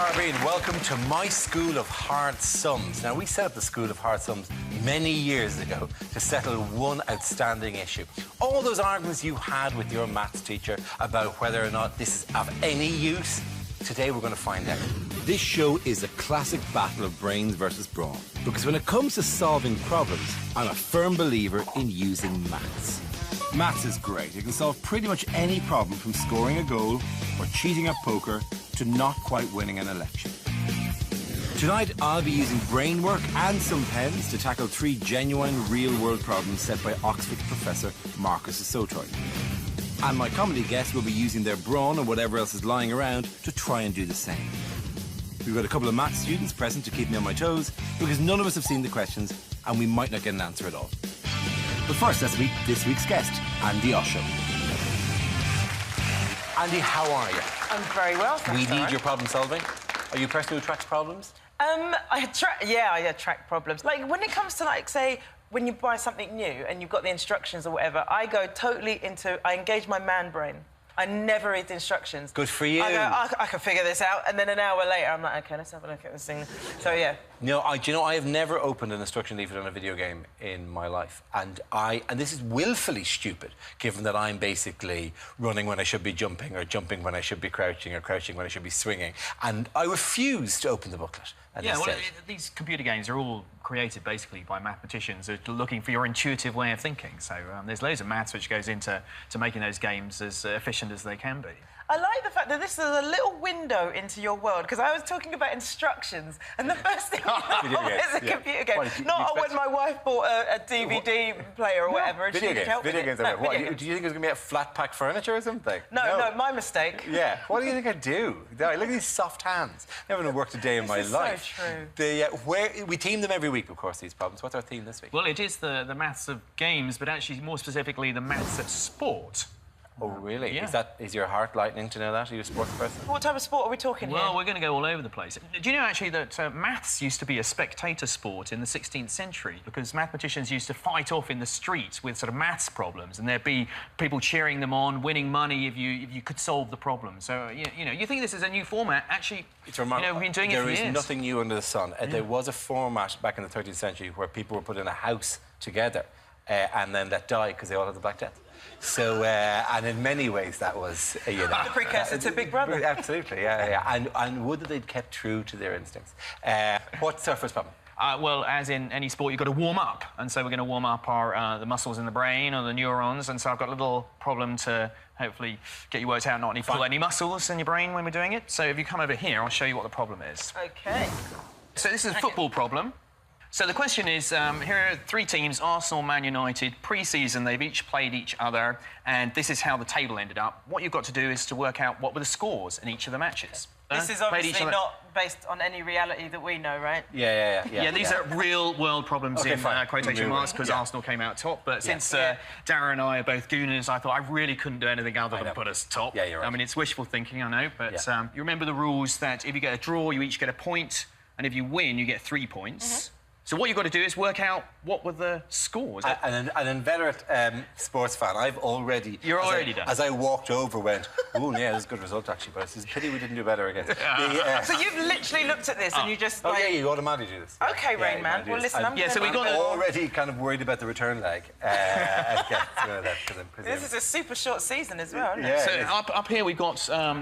Dara O'Briain. Welcome to my School of Hard Sums. Now, we set up the School of Hard Sums many years ago to settle one outstanding issue. All those arguments you had with your maths teacher about whether or not this is of any use, today we're going to find out. This show is a classic battle of brains versus brawn. Because when it comes to solving problems, I'm a firm believer in using maths. Maths is great. It can solve pretty much any problem, from scoring a goal or cheating at poker to not quite winning an election. Tonight, I'll be using brain work and some pens to tackle 3 genuine, real-world problems set by Oxford professor Marcus du Sautoy. And my comedy guests will be using their brawn and whatever else is lying around to try and do the same. We've got a couple of maths students present to keep me on my toes, because none of us have seen the questions and we might not get an answer at all. But first, let's meet this week's guest, Andi Osho. Andi, how are you? I'm very well, thanks. We need your problem solving. Are you a person who attracts problems? I attract problems. Like, when it comes to, like, say, when you buy something new and you've got the instructions or whatever, I go totally into... I engage my man brain. I never read the instructions. Good for you. I go, I can figure this out, and then an hour later, I'm like, OK, let's have a look at this thing. So, yeah. No, do you know, I have never opened an instruction leaflet on a video game in my life. And this is willfully stupid, given that I'm basically running when I should be jumping, or jumping when I should be crouching, or crouching when I should be swinging. And I refuse to open the booklet. Yeah, well, these computer games are all created basically by mathematicians who are looking for your intuitive way of thinking. So there's loads of maths which goes into making those games as efficient as they can be. I like the fact that this is a little window into your world, because I was talking about instructions, and the first thing you know is a computer game. Not when my wife bought a DVD player or whatever. Video games. Video games. No, what, do you think it was going to be a flat pack furniture or something? No, my mistake. Yeah. What do you think I do? Look at these soft hands. I haven't worked a day in my life. So true. We team them every week, of course, these problems. What's our theme this week? Well, it is the maths of games, but actually more specifically the maths of sport. Oh, really? Yeah. Is your heart lightning to know that? Are you a sports person? What type of sport are we talking here? Well, we're going to go all over the place. Do you know, actually, that maths used to be a spectator sport in the 16th century, because mathematicians used to fight off in the streets with sort of maths problems, and there'd be people cheering them on, winning money if you could solve the problem. So, you know, you think this is a new format. Actually, it's remarkable. We've been doing it for years. There is nothing new under the sun. There was a format back in the 13th century where people were put in a house together and then let die because they all had the Black Death. So, and in many ways that was, you know... The precursor to Big Brother. Absolutely, yeah. And would that they'd kept true to their instincts. What's our first problem? Well, as in any sport, you've got to warm up. And so we're going to warm up the muscles in the brain, or the neurons. And so I've got a little problem to hopefully get you worked out, not pull any muscles in your brain when we're doing it. So if you come over here, I'll show you what the problem is. OK. So this is a football problem. So the question is, here are 3 teams, Arsenal, Man United, pre-season. They've each played each other, and this is how the table ended up. What you've got to do is to work out what were the scores in each of the matches. This is obviously not based on any reality that we know, right? Yeah, these are real-world problems in quotation marks, because Arsenal came out top. But since Dara and I are both Gooners, I thought I really couldn't do anything other than put us top. Yeah, you're right. I mean, it's wishful thinking, I know, but you remember the rules that if you get a draw, you each get a point, and if you win, you get 3 points. So what you've got to do is work out what were the scores. An inveterate sports fan, I've already... You're already done. As I walked over, went, oh, yeah, that's a good result, actually, but it's a pity we didn't do better against. So you've literally looked at this and you just... Oh, yeah, you automatically do this. OK, Rain Man. Well, listen, I'm already kind of worried about the return leg. This is a super short season as well, isn't it? So up here we've got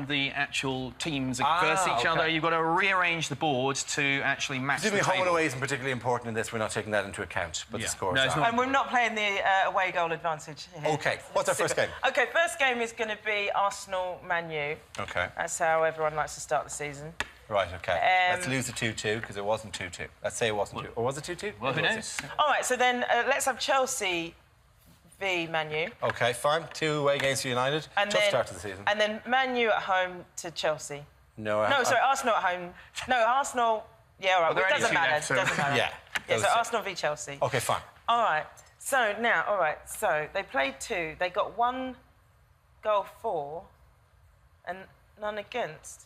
the actual teams versus each other. You've got to rearrange the board to actually match the table. Home and away isn't particularly important in this. We're not taking that into account, but the scores are. And we're not playing the away goal advantage here. OK. What's our first game? OK, first game is going to be Arsenal-Man U. OK. That's how everyone likes to start the season. Right, OK. Let's lose the 2-2, because it wasn't 2-2. Let's say it wasn't 2. Or was it 2-2? Well, who knows? All right, so then let's have Chelsea v Man U. OK, fine. 2 away games for United. Tough start to the season. And then Man U at home to Chelsea. No, sorry, Arsenal at home. No, Arsenal... Yeah, all right, well, it doesn't matter. Doesn't matter. Yeah, so Arsenal v Chelsea. OK, fine. All right. So now, so they played 2. They got 1 goal for and none against.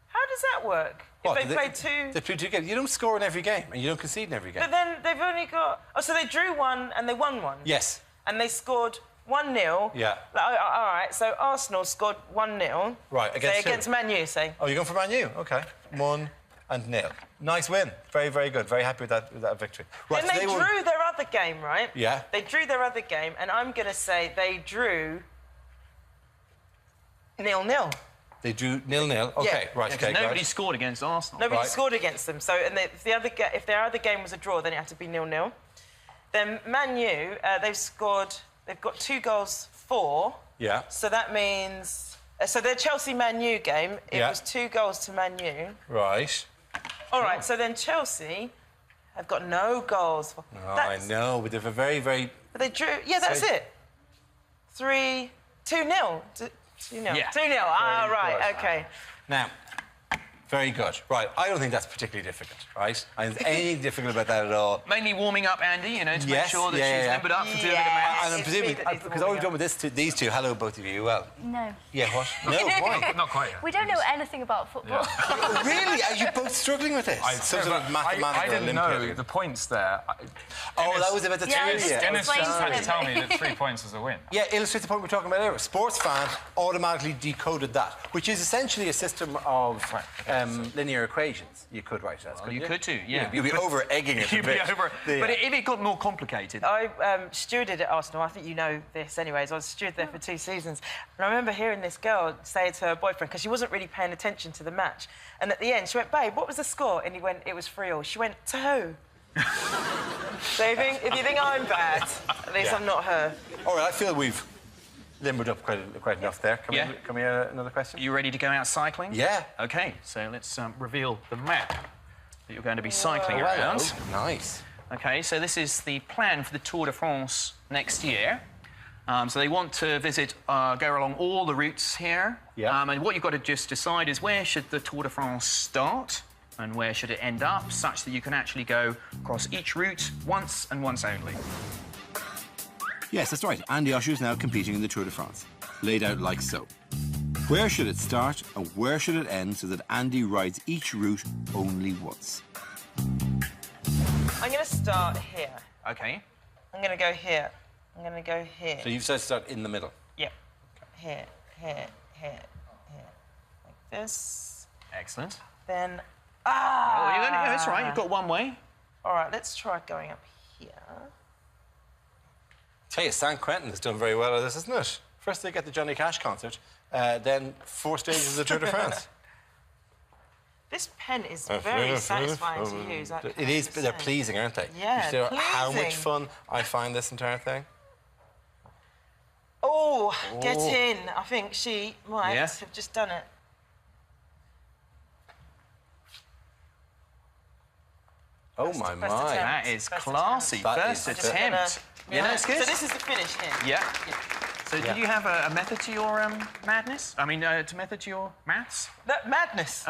How does that work? What, if they played 2... They played 2 games. You don't score in every game, and you don't concede in every game. But then they've only got... Oh, so they drew 1 and they won 1? Yes. And they scored 1-0. Yeah. All right, so Arsenal scored 1-0. Right, against Man U, say. Oh, you're going for Man U? OK. 1-0. Nice win. Very, very good. Very happy with that victory. Right, Then they drew their other game, right? Yeah. They drew their other game, and I'm going to say they drew 0-0. They drew 0-0. OK, Yeah. right, OK. Nobody scored against Arsenal. Nobody scored against them. So, and if their other game was a draw, then it had to be 0-0. Then Man U, they've got 2 goals for. Yeah. So that means... so their Chelsea-Man U game, it was 2 goals to Man U. Right. All right, so then Chelsea have got no goals. Oh, I know, but they're very, very... But they drew... Yeah, that's it. 2-0. 2-0. Yeah. 2-0. Ah, right, good. OK. Now, very good. Right, I don't think that's particularly difficult, right? I don't think anything difficult about that at all. Mainly warming up Andy, to make Yes, sure that she's limbered up to do a bit of maths. And I'm presuming, because all we've done with these two, hello, both of you, well... No. Yeah, what? No, why? Not quite yet. We don't know anything about football. Oh, really? Are you both struggling with this? Some sort of mathematical I didn't Olympiad. know the points there. That was about the trivia. Dennis Explain just to had to them. tell me that 3 points was a win. Yeah, illustrates the point we were talking about earlier. Sports fan automatically decoded that, which is essentially a system of linear equations. You could write that. Well, you could too, yeah. You'd be over-egging it a You'd be bit. over... But if it got more complicated... I stewarded at Arsenal. I think you know this anyways. I was steward there for 2 seasons. And I remember hearing this girl say to her boyfriend, because she wasn't really paying attention to the match, and at the end she went, babe, what was the score? And he went, it was 3-3. She went, to who? So if you think I'm bad, at least I'm not her. All right, I feel we've limbered up quite enough there. Can we have another question? You ready to go out cycling? Yeah. OK, so let's reveal the map that you're going to be cycling around. Hello. Nice. OK, so this is the plan for the Tour de France next year. So they want to visit, go along all the routes here. Yeah. And what you've got to just decide is where should the Tour de France start and where should it end up, such that you can actually go across each route once and once only. Yes, that's right. Andi Osho is now competing in the Tour de France, laid out like so. Where should it start and where should it end so that Andy rides each route only once? I'm going to start here. OK. I'm going to go here. I'm going to go here. So you've said start in the middle. Yep. Here, here, here, here. Like this. Excellent. Then... Oh, that's right. You've got one way. All right, let's try going up here. Tell you, San Quentin has done very well at this, isn't it? First they get the Johnny Cash concert, then 4 stages of the Tour de France. This pen is very satisfying to use. It is, but they're pleasing, aren't they? Yeah, you know how much pleasing. fun I find this entire thing? Oh, get in. I think she might have just done it. Oh, my. attempt. That is First classy. attempt. First That is- attempt. Yeah, that's good. So this is the finish here. Yeah. So did you have a method to your madness? I mean, to method to your maths? That madness.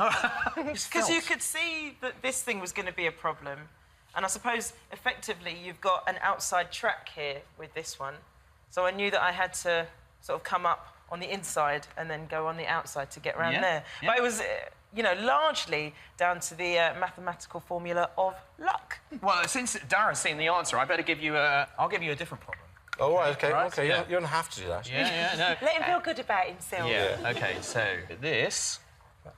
Because Because you could see that this thing was going to be a problem. And I suppose, effectively, you've got an outside track here with this one. So I knew that I had to sort of come up on the inside and then go on the outside to get around there. Yeah. But it was, largely down to the mathematical formula of luck. Well, since Dara's seen the answer, I better give you I'll give you a different problem. Oh, right, OK, Right, OK. yeah. You don't have to do that. Yeah, no. Let him feel good about himself. Yeah, OK, so this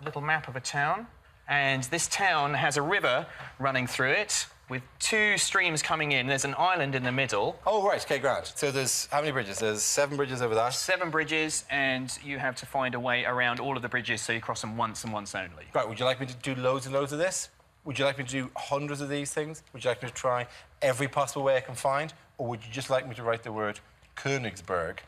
little map of a town, and this town has a river running through it with 2 streams coming in. There's an island in the middle. Oh, right, OK, grand. So there's how many bridges? There's 7 bridges over that. 7 bridges, and you have to find a way around all of the bridges so you cross them once and once only. Right, would you like me to do loads and loads of this? Would you like me to do hundreds of these things? Would you like me to try every possible way I can find? Or would you just like me to write the word Königsberg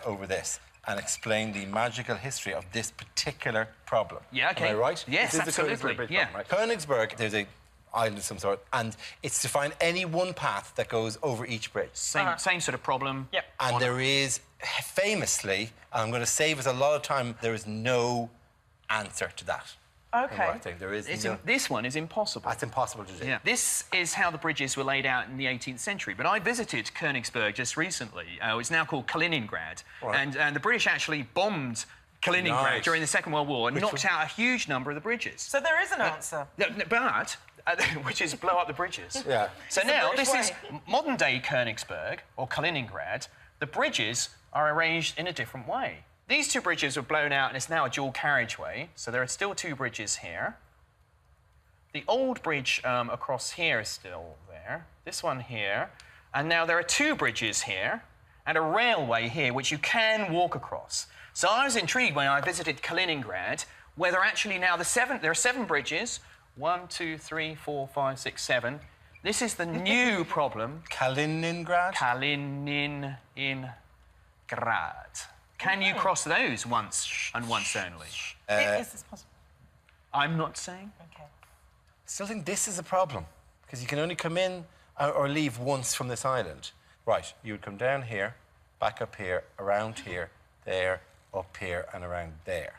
over this and explain the magical history of this particular problem? Yeah, OK. Am I right? Yes, This is the absolutely. Königsberg Bridge Yeah. problem, right? Königsberg, there's a island of some sort, and it's to find any one path that goes over each bridge. Same sort of problem. Yep. And there is, famously, and I'm going to save us a lot of time, there is no answer to that. OK. I think there is This one is impossible. That's impossible to do. Yeah. This is how the bridges were laid out in the 18th century. But I visited Königsberg just recently. It's now called Kaliningrad. Right. And the British actually bombed Kaliningrad Nice. during the Second World War and knocked out a huge number of the bridges. So there is an answer. But, which is blow up the bridges. Yeah. So It's the now British this is way. modern-day Königsberg, or Kaliningrad, the bridges are arranged in a different way. These two bridges were blown out and it's now a dual carriageway, so there are still two bridges here. The old bridge across here is still there, this one here, and now there are two bridges here and a railway here which you can walk across. So I was intrigued when I visited Kaliningrad, where actually now there are 7 bridges. 1, 2, 3, 4, 5, 6, 7. This is the new problem. Kaliningrad? Kaliningrad. Can you cross those once and once only? Is this possible? I'm not saying. Okay. Still think this is a problem, because you can only come in or leave once from this island. Right, you would come down here, back up here, around here, there, up here, and around there.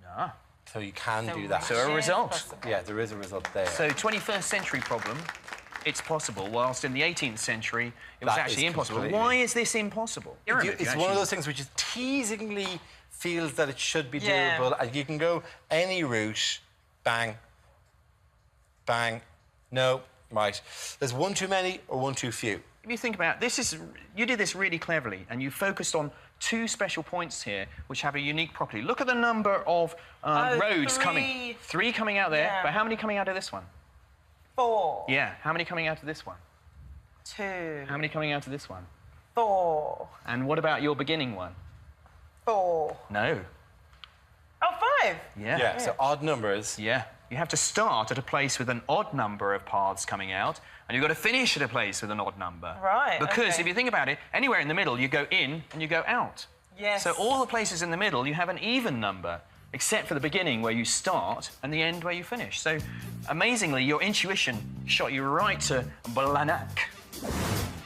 No. So you can do that. So a result. Possible. Yeah, there is a result there. So 21st century problem, it's possible, whilst in the 18th century it was That actually is impossible. completely- Why is this impossible? It's one of those things which is teasingly feels that it should be Yeah. doable, and you can go any route, bang, bang, no, right. There's one too many or one too few. If you think about it, you did this really cleverly, and you focused on 2 special points here which have a unique property. Look at the number of roads 3. coming. 3 coming out there, Yeah. but how many coming out of this one? 4. Yeah, how many coming out of this one? 2. How many coming out of this one? 4. And what about your beginning one? 4. No. Oh, 5. Yeah. So odd numbers. Yeah. You have to start at a place with an odd number of paths coming out, and you've got to finish at a place with an odd number. Right, Because okay. if you think about it, anywhere in the middle, you go in and you go out. Yes. So all the places in the middle, you have an even number, except for the beginning where you start and the end where you finish. So, amazingly, your intuition shot you right to Blanak.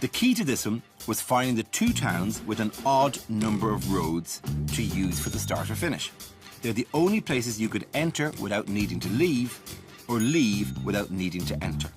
The key to this one was finding the 2 towns with an odd number of roads to use for the start or finish. They're the only places you could enter without needing to leave, or leave without needing to enter.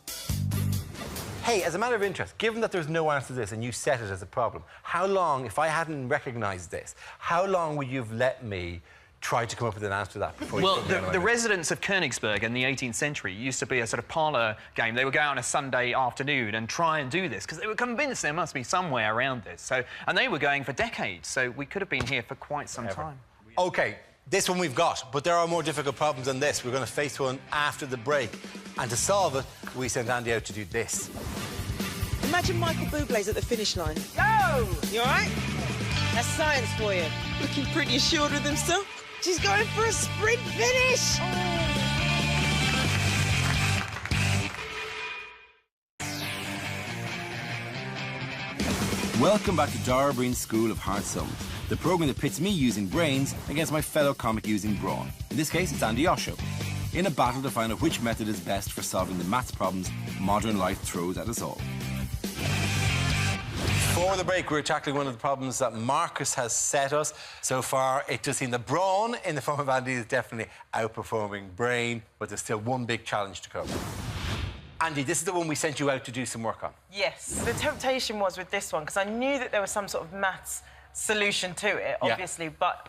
Hey, as a matter of interest, given that there's no answer to this and you set it as a problem, how long, if I hadn't recognised this, how long would you have let me try to come up with an answer to that before Well, you put me on the my list? residents of Königsberg in the 18th century used to be a sort of parlour game. They would go out on a Sunday afternoon and try and do this because they were convinced there must be some way around this. So, and they were going for decades, so we could have been here for quite some time. OK, this one we've got, but there are more difficult problems than this. We're going to face one after the break. And to solve it, we sent Andy out to do this. Imagine Michael Bublé's at the finish line. Go! You all right? That's science for you. Looking pretty assured with himself. She's going for a sprint finish! Welcome back to Dara O'Briain's School of Hard Sums, the programme that pits me using brains against my fellow comic using brawn. In this case, it's Andi Osho, in a battle to find out which method is best for solving the maths problems modern life throws at us all. Before the break, we're tackling one of the problems that Marcus has set us. So far, it does seem that brawn, in the form of Andy, is definitely outperforming brain, but there's still one big challenge to come. Andy, this is the one we sent you out to do some work on. Yes. The temptation was with this one, because I knew that there was some sort of maths solution to it, obviously, but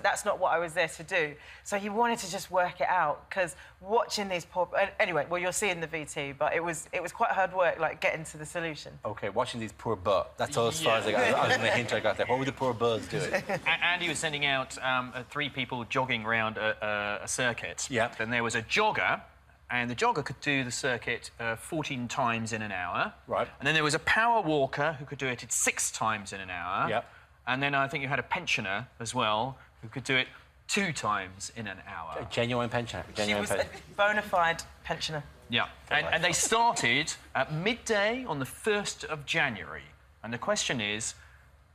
that's not what I was there to do. So he wanted to just work it out, because watching these poor... Anyway, well, you'll see in the VT, but it was quite hard work, like, getting to the solution. OK, watching these poor butts. That's all as far as I got. I was going to hint I got there. What were the poor butts doing? Andy was sending out 3 people jogging around a circuit. Yeah. Then there was a jogger, and the jogger could do the circuit 14 times in an hour. Right. And then there was a power walker who could do it 6 times in an hour. Yep. And then I think you had a pensioner as well who could do it 2 times in an hour. A genuine pensioner. She was a bona fide pensioner. Yeah. And they started at midday on the 1st of January. And the question is,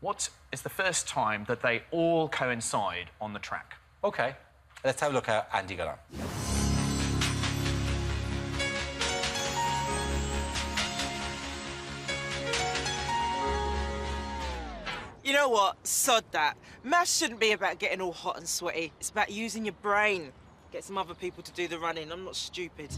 what is the first time that they all coincide on the track? OK, let's have a look how Andy got on. You know what? Sod that. Maths shouldn't be about getting all hot and sweaty. It's about using your brain. Get some other people to do the running. I'm not stupid.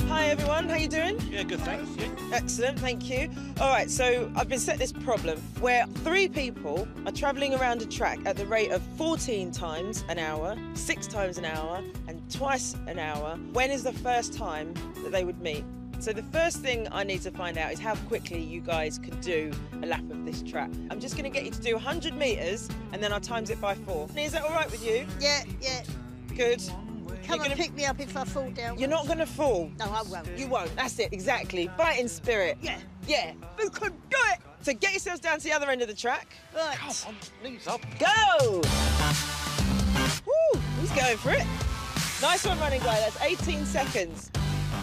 Hi, everyone. How you doing? Yeah, good, thanks. Yeah. Excellent, thank you. All right, so I've been set this problem where 3 people are travelling around a track at the rate of 14 times an hour, 6 times an hour, and twice an hour. When is the first time that they would meet? So the first thing I need to find out is how quickly you guys could do a lap of this track. I'm just going to get you to do 100 metres and then I'll times it by 4. Is that all right with you? Yeah, yeah. Good. Come and pick me up if I fall down. You're not going to fall. No, I won't. You won't. That's it, exactly. Fighting spirit. Yeah. Yeah. Who could do it? So get yourselves down to the other end of the track. Right. Come on, knees up. Go! Woo! He's going for it. Nice one, running guy. That's 18 seconds.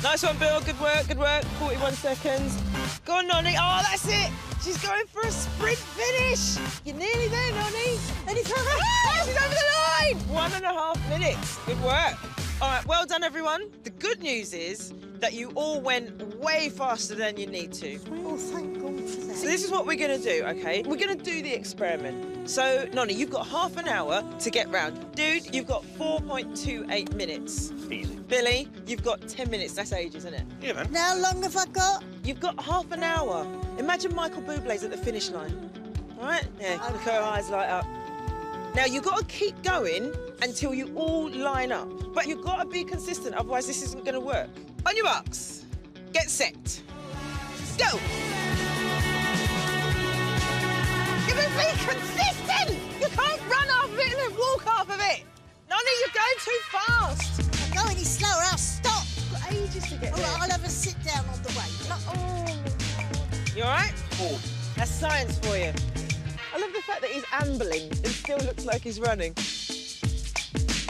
Nice one, Bill. Good work, good work. 41 seconds. Go on, Nonny. Oh, that's it. She's going for a sprint finish. You're nearly there, Nonny. And it's over. Ah, she's over the line. 1.5 minutes. Good work. All right, well done, everyone. The good news is that you all went way faster than you need to. Oh, thank God for that. So this is what we're going to do, OK? We're going to do the experiment. So, Nonny, you've got half an hour to get round. Dude, you've got 4.28 minutes. Easy. Billy, you've got 10 minutes. That's ages, isn't it? Yeah, man. How long have I got? You've got half an hour. Imagine Michael Bublé's at the finish line. All right? Yeah, look her eyes light up. Now, you've got to keep going until you all line up. But you've got to be consistent, otherwise this isn't going to work. On your marks, get set, go! You've been being consistent! You can't run half of it and then walk half of it! Nonny, you're going too fast! I'm going any slower, I'll stop. You've got ages to get All there. right, I'll have a sit down on the way. You all right? Oh. That's science for you. I love the fact that he's ambling and still looks like he's running.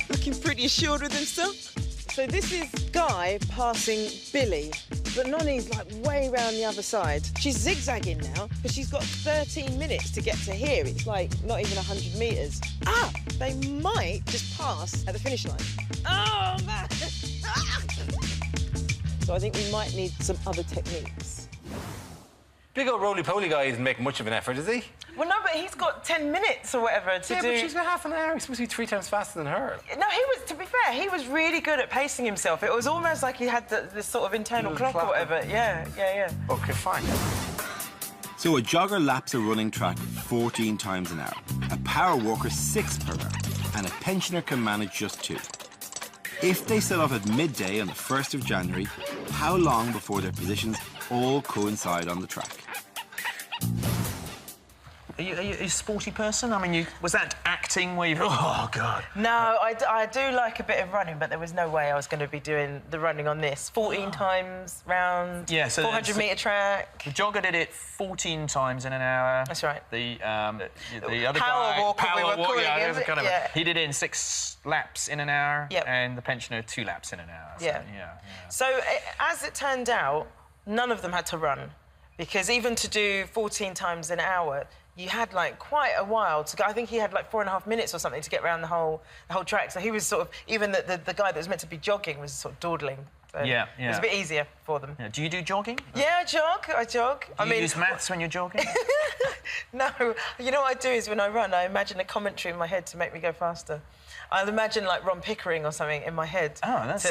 Looking pretty assured with himself. So this is Guy passing Billy, but Nonny's like way round the other side. She's zigzagging now because she's got 13 minutes to get to here. It's like not even 100 metres. Ah, they might just pass at the finish line. Oh, man. So I think we might need some other techniques. Big old roly-poly guy isn't making much of an effort, is he? Well, no, but he's got 10 minutes or whatever to do. Yeah, but she's got half an hour. He's supposed to be 3 times faster than her. No, he was, to be fair, he was really good at pacing himself. It was almost like he had this sort of internal Little clock or clock. whatever. Yeah, yeah, yeah. OK, fine. So a jogger laps a running track 14 times an hour, a power walker 6 per hour, and a pensioner can manage just 2. If they set off at midday on the 1st of January, how long before their positions all coincide on the track? Are you a sporty person? I mean, was that acting where you... Oh, God. No, I do like a bit of running, but there was no way I was going to be doing the running on this. 14 times round, Yeah, so 400-metre track. The jogger did it 14 times in an hour. That's right. The other Power guy... walker, we were calling yeah, him. there's a kind of Yeah. he did it in 6 laps in an hour, Yep. and the pensioner 2 laps in an hour. So, Yeah. yeah. So, as it turned out, none of them had to run, because even to do 14 times an hour, you had like quite a while to go. I think he had like 4.5 minutes or something to get around the whole track. So he was sort of, even the guy that was meant to be jogging was sort of dawdling. So Yeah, It was a bit easier for them. Yeah. Do you do jogging? Yeah, I jog. Do you use maths when you're jogging? No, you know what I do is when I run, I imagine a commentary in my head to make me go faster. I'll imagine like Ron Pickering or something in my head. Oh, that's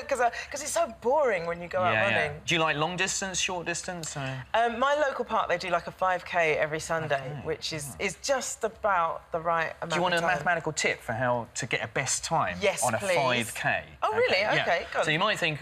because it's so boring when you go out running. Do you like long distance, short distance? My local park, they do like a 5K every Sunday, which is just about the right amount of time. Do you want a mathematical tip for how to get a best time Yes, on a please. 5K? Oh, really? Yeah. OK, go on. So you might think,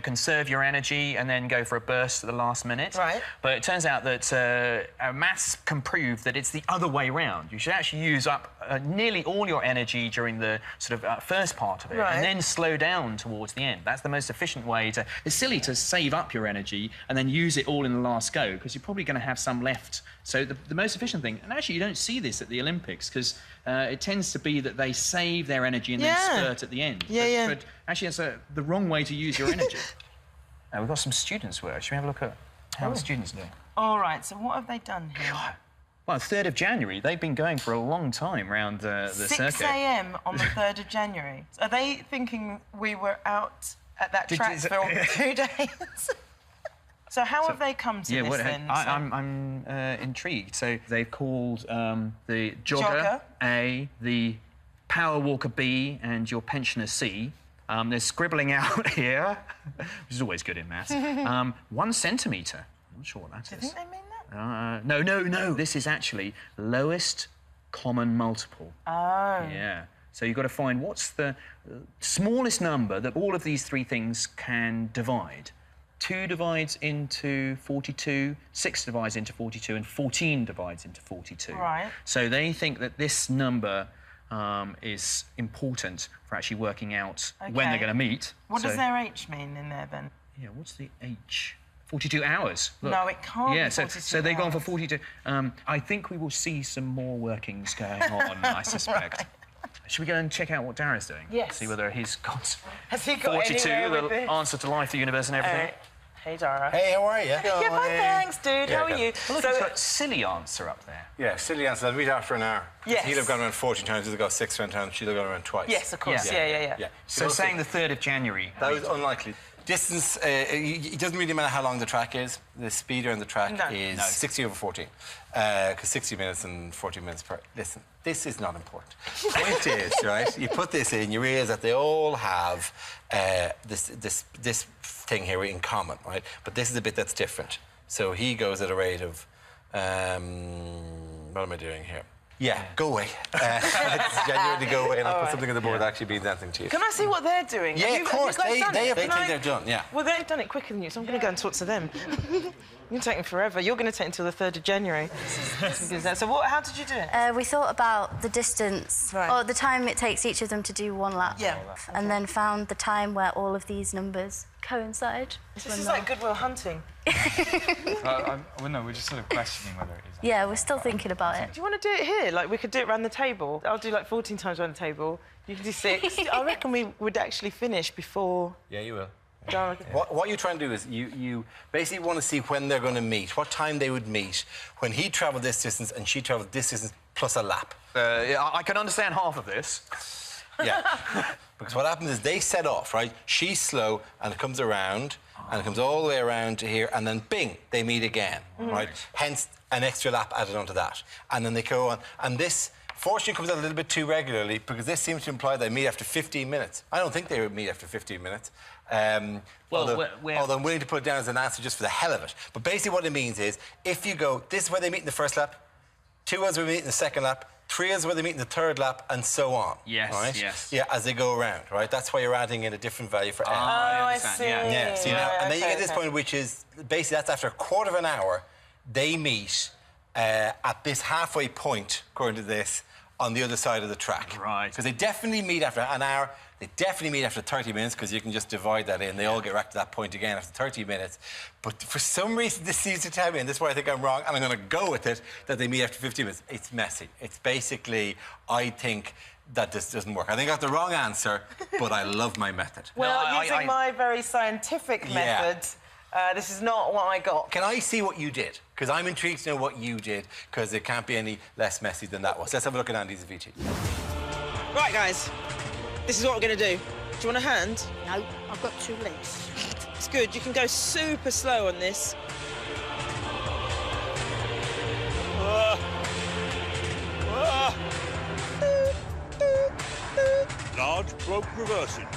conserve your energy and then go for a burst at the last minute. Right. But it turns out that maths can prove that it's the other way round. You should actually use up nearly all your energy during the sort of first part of it, Right. and then slow down towards the end. That's the most efficient way to... It's silly to save up your energy and then use it all in the last go, because you're probably going to have some left. So the most efficient thing, and actually you don't see this at the Olympics, because it tends to be that they save their energy and then spurt at the end. But actually, it's the wrong way to use your energy. Now, we've got some students' work. Should we have a look at how the students do? All right, so what have they done here? Well, 3rd of January, they've been going for a long time round the 6 circuit. a.m. on the 3rd of January. Are they thinking we were out at that track for 2 days? So how have they come to this then? I'm intrigued. So they've called the jogger A, the power walker B, and your pensioner C. They're scribbling out here, which is always good in maths. 1 centimetre. I'm not sure what that is. Do you think they mean that? No. This is actually lowest common multiple. Oh. Yeah. So you've got to find what's the smallest number that all of these 3 things can divide. 2 divides into 42, 6 divides into 42, and 14 divides into 42. Right. So they think that this number is important for actually working out when they're Okay. going to meet. What So- does their H mean in there then? Yeah, what's the H? 42 hours. Look. No, it can't Yeah, be so 42 they've gone for hours. 42. I think we will see some more workings going on, I suspect. Should we go and check out what Dara's doing? Yes. See whether he's got Has he got 42, anywhere the with this? answer to life, the universe, and everything. Alright. Hey, Dara. Hey, how are you? Yeah, fine, thanks, dude. Yeah, How are good. you? Look, it's got silly answer up there. Yeah, silly answer. I'll read after an hour. Yes. He'll have gone around 14 times, he'll have gone 6 times, she'll have gone around twice. Yes, of course. Yeah. Yeah. So You'll saying see. the 3rd of January. That was unlikely. Distance, it doesn't really matter how long the track is. The speed around the track is 60 over 14. Because 60 minutes and 40 minutes per... Listen, this is not important. The point is, right, you put this in, you realise that they all have this thing here in common, right? But this is a bit that's different. So he goes at a rate of... what am I doing here? Yeah, go away. It's genuinely go away, and I'll put something on the board that actually means anything to you. Can I see what they're doing? Yeah, Have of course. Have you guys done They it? think Can I- they're done, yeah. Well, they've done it quicker than you, so I'm going to go and talk to them. You're taking forever. You're going to take until the 3rd of January. So how did you do it? We thought about the distance, Right. or the time it takes each of them to do 1 lap. Yeah. And then found the time where all of these numbers coincide. This is like Good Will Hunting. Well, no, we're just sort of questioning whether it is. Yeah, we're still thinking about it. Do you want to do it here? Like, we could do it around the table. I'll do, like, 14 times around the table. You can do 6. I reckon we would actually finish before... Yeah, you will. Dara... What you're trying to do is you basically want to see when they're going to meet, what time they would meet, when he travelled this distance and she travelled this distance plus a lap. I can understand half of this. Yeah. Because what happens is they set off, right? She's slow and it comes around and it comes all the way around to here and then bing, they meet again, right? Hence an extra lap added onto that. And then they go on. And this, fortunately, comes out a little bit too regularly because this seems to imply they meet after 15 minutes. I don't think they would meet after 15 minutes. Although I'm willing to put it down as an answer just for the hell of it. But basically what it means is, if you go, this is where they meet in the first lap, 2 is where they meet in the second lap, 3 is where they meet in the 3rd lap, and so on. Yes, right? yes. Yeah, as they go around, right? That's why you're adding in a different value for n. I understand, see. yeah. Yeah, see now, and then you okay, get this okay. point, which is basically that's after a quarter of an hour, they meet at this halfway point, according to this, on the other side of the track. Right. Because they definitely meet after an hour. They definitely meet after 30 minutes because you can just divide that in. They all get back to that point again after 30 minthis. But for some reason, this seems to tell me, and this is where I think I'm wrong, and I'm going to go with it, that they meet after 15 minutes. It's messy. It's basically, I think that this doesn't work. I think I got the wrong answer, but I love my method. Well, using my very scientific Yeah. method, this is not what I got. Can I see what you did? Because I'm intrigued to know what you did, because it can't be any less messy than that was. Let's have a look at Andy's VT. Right, guys. This is what we're going to do. Do you want a hand? No, I've got 2 legs. It's good. You can go super slow on this. Large stroke reversing.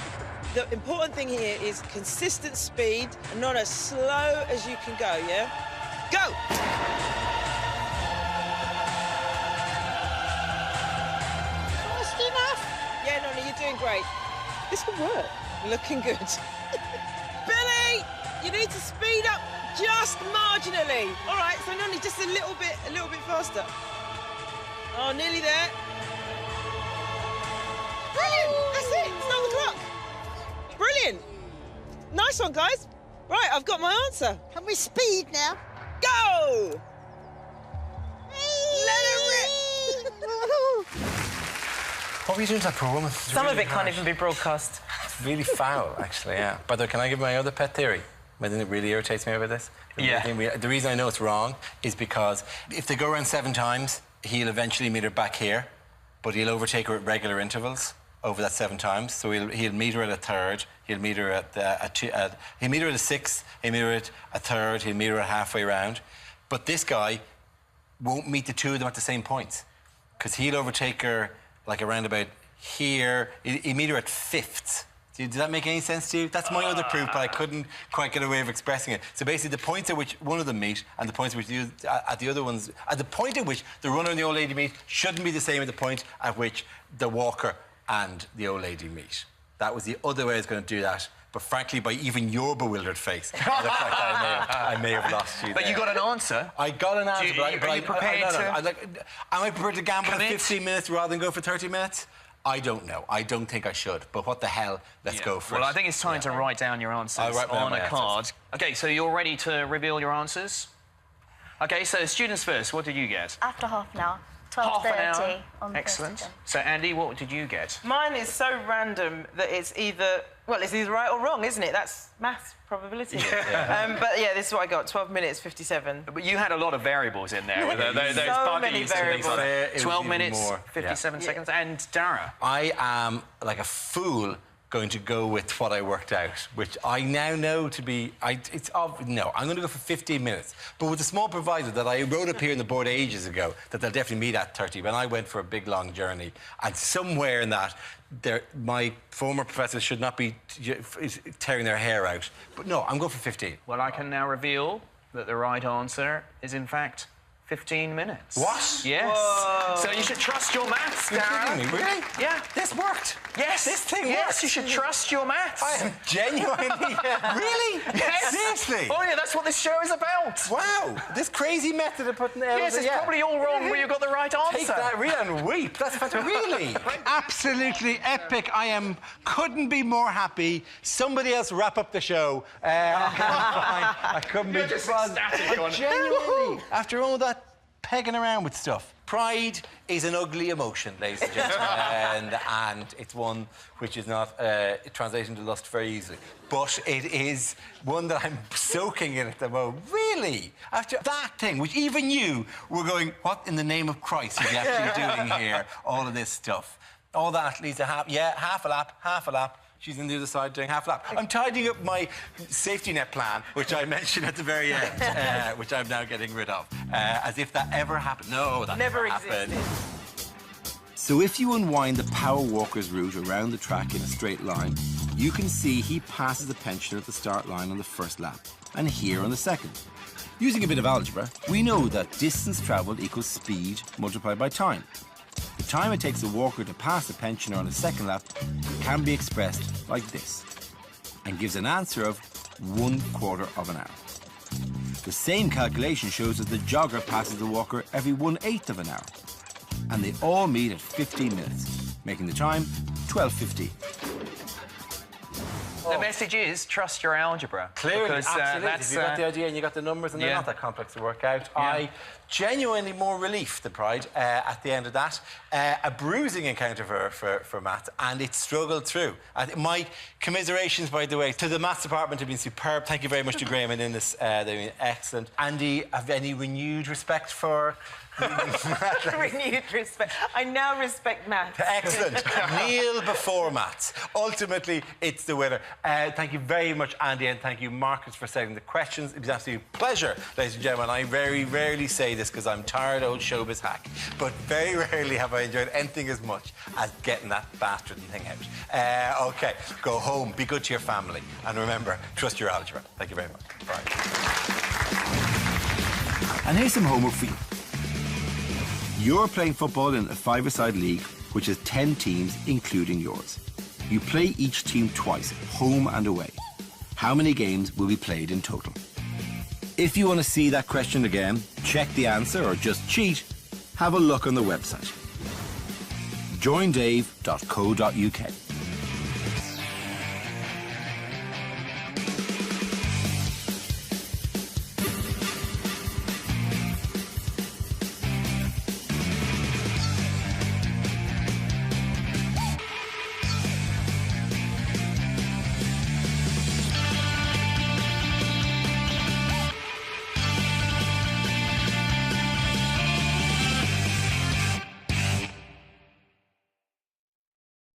The important thing here is consistent speed and not as slow as you can go, yeah? Go! Fast enough? Yeah, Nonna, you're doing great. This will work. Looking good. Billy, you need to speed up just marginally. All right, so Nonna, just a little bit faster. Oh, nearly there. Brilliant! That's it. Stop the clock. Brilliant. Nice one, guys. Right, I've got my answer. Can we speed now? Go! Let it rip. What were you doing to that poor woman? Some of it can't even be broadcast. It's really foul, actually, yeah. By the way, can I give my other pet theory? I think it really irritates me about this. Yeah. The reason I know it's wrong is because if they go around 7 times, he'll eventually meet her back here, but he'll overtake her at regular intervals over that 7 times. So he'll meet her at a 3rd, he'll meet her at he'll meet her at a 6th, he'll meet her at a 3rd, he'll meet her at halfway round. But this guy won't meet the 2 of them at the same points, because he'll overtake her like around about here. He'll meet her at 5ths. Does that make any sense to you? That's my other proof, but I couldn't quite get a way of expressing it. So basically, the points at which one of them meet and the points at which the other ones, at the point at which the runner and the old lady meet, shouldn't be the same as the point at which the walker and the old lady meet. That was the other way I was going to do that, But frankly, by even your bewildered face, it looks like I may have lost you. But there. you got an answer. I got an answer. Are you prepared to? Am I prepared to gamble commit? at 15 minutes rather than go for 30 minutes? I don't know. I don't think I should. But what the hell? Let's go for it. Well, I think it's time to write down your answers I'll write down on my a card. OK, so you're ready to reveal your answers? OK, so students first, what did you get? After half an hour. Half an 12:30 hour. on the Excellent. first So, Andy, what did you get? Mine is so random that it's either right or wrong, isn't it? That's maths probability. But yeah, this is what I got. 12 minutes 57. But you had a lot of variables in there with those So buggies many and things like that. variables. 12 Even minutes, more. 57 seconds. And Dara? I am, like a fool, going to go with what I worked out, which I now know to be... No, I'm going to go for 15 minutes. But with the small proviso that I wrote up here on the board ages ago that they'll definitely meet at 30, when I went for a big, long journey. And somewhere in that, my former professors should not be tearing their hair out. But no, I'm going for 15. Well, I can now reveal that the right answer is, in fact, 15 minutes. What? Yes. Whoa. So you should trust your maths, You're Dara. kidding me, really? Yeah. This worked. Yes. This thing Yes, worked. you should trust your maths. I am genuinely... Really? Yes. Seriously? Oh, yeah, that's what this show is about. Wow. This crazy method of putting... Yes, it's probably all wrong, but you got the right answer. Take that, really, and weep. That's fantastic. Really? Absolutely epic. Couldn't be more happy. Somebody else wrap up the show. I couldn't You're be... just ecstatic on it. Genuinely. After all that pegging around with stuff. Pride is an ugly emotion, ladies and gentlemen, and it's one which is not translated into lust very easily. But it is one that I'm soaking in at the moment. Really? After that thing, which even you were going, what in the name of Christ are you actually doing here? All of this stuff. All that leads to half a lap. She's on the other side doing half a lap. I'm tidying up my safety net plan, which I mentioned at the very end, which I'm now getting rid of. As if that ever happened. No, that never happened. So if you unwind the power walker's route around the track in a straight line, you can see he passes the pensioner at the start line on the first lap, and here on the second. Using a bit of algebra, we know that distance travelled equals speed multiplied by time. The time it takes a walker to pass the pensioner on a second lap can be expressed like this, and gives an answer of 1/4 of an hour. The same calculation shows that the jogger passes the walker every 1/8 of an hour, and they all meet at 15 minutes, making the time 12:50. The message is trust your algebra. Clearly, because, absolutely. that's, if you got the idea and you got the numbers and they're yeah. not that complex to work out. Yeah. I genuinely more relief than pride at the end of that. A bruising encounter for maths, and it struggled through. My commiserations, by the way, to the maths department have been superb. Thank you very much to Graham and Innes. They've been excellent. Andy, have any renewed respect for... Renewed respect. I now respect maths. Excellent. Kneel before maths. Ultimately, it's the winner. Thank you very much, Andy, and thank you, Marcus, for setting the questions. It was an absolute pleasure, ladies and gentlemen. I very rarely say this because I'm tired old showbiz hack, but very rarely have I enjoyed anything as much as getting that bastard thing out. OK, go home, be good to your family, and remember, trust your algebra. Thank you very much. Bye. And here's some homework for you. You're playing football in a 5-a-side league, which has 10 teams, including yours. You play each team twice, home and away. How many games will be played in total? If you want to see that question again, check the answer, or just cheat, have a look on the website. joindave.co.uk.